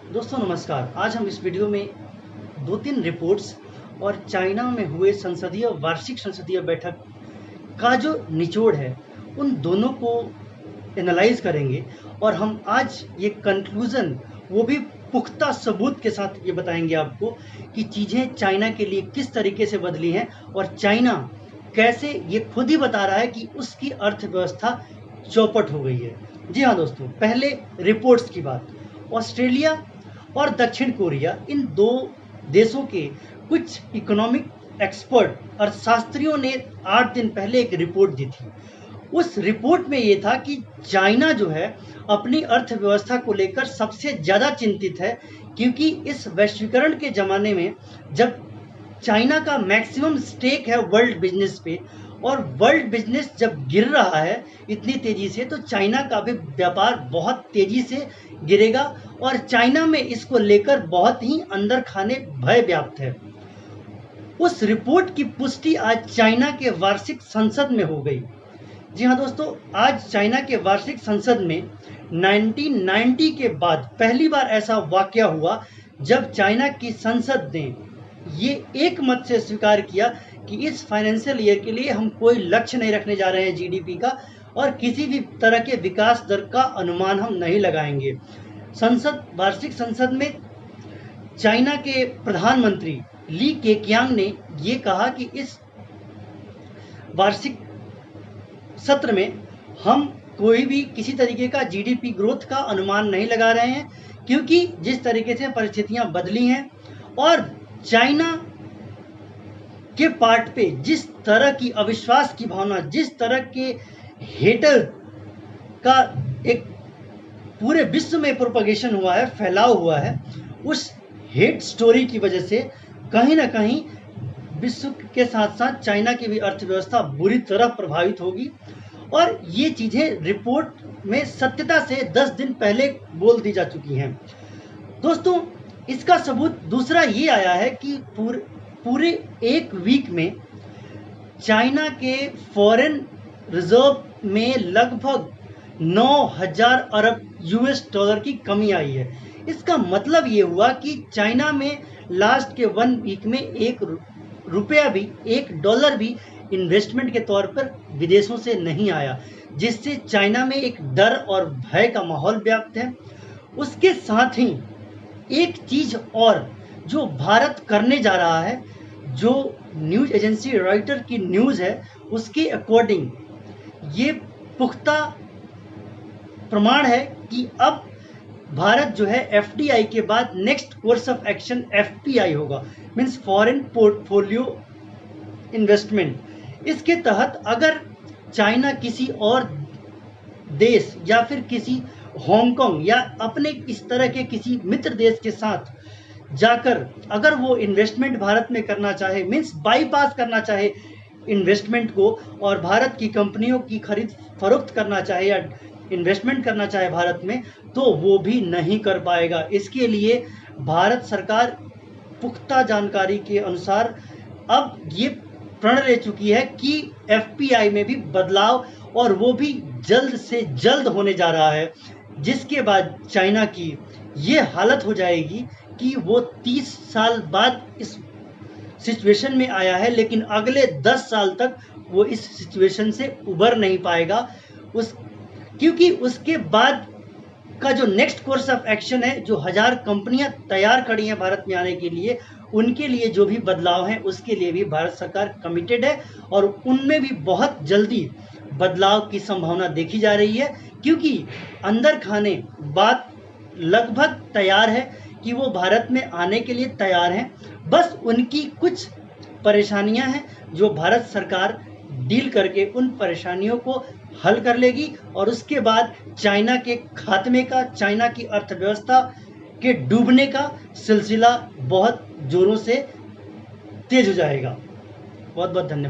दोस्तों नमस्कार। आज हम इस वीडियो में 2-3 रिपोर्ट्स और चाइना में हुए वार्षिक संसदीय बैठक का जो निचोड़ है, उन दोनों को एनालाइज़ करेंगे और हम आज ये कंक्लूज़न वो भी पुख्ता सबूत के साथ ये बताएँगे आपको कि चीज़ें चाइना के लिए किस तरीके से बदली हैं और चाइना कैसे ये खुद ही बता रहा है कि उसकी अर्थव्यवस्था चौपट हो गई है। जी हाँ दोस्तों, पहले रिपोर्ट्स की बात। ऑस्ट्रेलिया और दक्षिण कोरिया, इन 2 देशों के कुछ इकोनॉमिक एक्सपर्ट अर्थशास्त्रियों ने 8 दिन पहले एक रिपोर्ट दी थी। उस रिपोर्ट में ये था कि चाइना जो है अपनी अर्थव्यवस्था को लेकर सबसे ज़्यादा चिंतित है, क्योंकि इस वैश्वीकरण के ज़माने में जब चाइना का मैक्सिमम स्टेक है वर्ल्ड बिजनेस पे और वर्ल्ड बिजनेस जब गिर रहा है इतनी तेज़ी से, तो चाइना का भी व्यापार बहुत तेज़ी से गिरेगा और चाइना में इसको लेकर बहुत ही अंदर खाने भय व्याप्त है। उस रिपोर्ट की पुष्टि आज चाइना के वार्षिक संसद में हो गई। जी हाँ दोस्तों, आज चाइना के वार्षिक संसद में 1990 के बाद पहली बार ऐसा वाकया हुआ जब चाइना की संसद ने ये एक मत से स्वीकार किया कि इस फाइनेंशियल ईयर के लिए हम कोई लक्ष्य नहीं रखने जा रहे हैं जीडीपी का और किसी भी तरह के विकास दर का अनुमान हम नहीं लगाएंगे। वार्षिक संसद में चाइना के प्रधानमंत्री ली केकियांग ने ये कहा कि इस वार्षिक सत्र में हम कोई भी किसी तरीके का जीडीपी ग्रोथ का अनुमान नहीं लगा रहे हैं, क्योंकि जिस तरीके से परिस्थितियां बदली हैं और चाइना के पार्ट पे जिस तरह की अविश्वास की भावना, जिस तरह के हेटर का एक पूरे विश्व में प्रोपगेशन हुआ है, फैलाव हुआ है, उस हेट स्टोरी की वजह से कहीं ना कहीं विश्व के साथ साथ चाइना की भी अर्थव्यवस्था बुरी तरह प्रभावित होगी। और ये चीज़ें रिपोर्ट में सत्यता से 10 दिन पहले बोल दी जा चुकी हैं। दोस्तों, इसका सबूत दूसरा ये आया है कि पूरे एक वीक में चाइना के फॉरेन रिजर्व में लगभग 9,000 अरब यूएस डॉलर की कमी आई है। इसका मतलब ये हुआ कि चाइना में लास्ट के 1 वीक में $1 भी इन्वेस्टमेंट के तौर पर विदेशों से नहीं आया, जिससे चाइना में एक डर और भय का माहौल व्याप्त है। उसके साथ ही एक चीज़ और जो भारत करने जा रहा है, जो न्यूज़ एजेंसी रॉयटर की न्यूज़ है, उसके अकॉर्डिंग ये पुख्ता प्रमाण है कि अब भारत जो है एफडीआई के बाद next course of action FPI होगा, मीन्स फॉरेन पोर्टफोलियो इन्वेस्टमेंट। इसके तहत अगर चाइना किसी और देश या फिर किसी हांगकांग या अपने इस तरह के किसी मित्र देश के साथ जाकर अगर वो इन्वेस्टमेंट भारत में करना चाहे, मीन्स बाईपास करना चाहे इन्वेस्टमेंट को, और भारत की कंपनियों की खरीद फरोख्त करना चाहे या इन्वेस्टमेंट करना चाहे भारत में, तो वो भी नहीं कर पाएगा। इसके लिए भारत सरकार पुख्ता जानकारी के अनुसार अब ये प्रण ले चुकी है कि एफपीआई में भी बदलाव, और वो भी जल्द से जल्द होने जा रहा है, जिसके बाद चाइना की ये हालत हो जाएगी कि वो 30 साल बाद इस सिचुएशन में आया है, लेकिन अगले 10 साल तक वो इस सिचुएशन से उबर नहीं पाएगा, क्योंकि उसके बाद का जो नेक्स्ट कोर्स ऑफ एक्शन है, जो 1000 कंपनियां तैयार खड़ी हैं भारत में आने के लिए, उनके लिए जो भी बदलाव हैं उसके लिए भी भारत सरकार कमिटेड है और उनमें भी बहुत जल्दी बदलाव की संभावना देखी जा रही है, क्योंकि अंदर खाने बात लगभग तैयार है कि वो भारत में आने के लिए तैयार हैं। बस उनकी कुछ परेशानियां हैं जो भारत सरकार डील करके उन परेशानियों को हल कर लेगी, और उसके बाद चाइना के खात्मे का, चाइना की अर्थव्यवस्था के डूबने का सिलसिला बहुत जोरों से तेज हो जाएगा। बहुत बहुत धन्यवाद।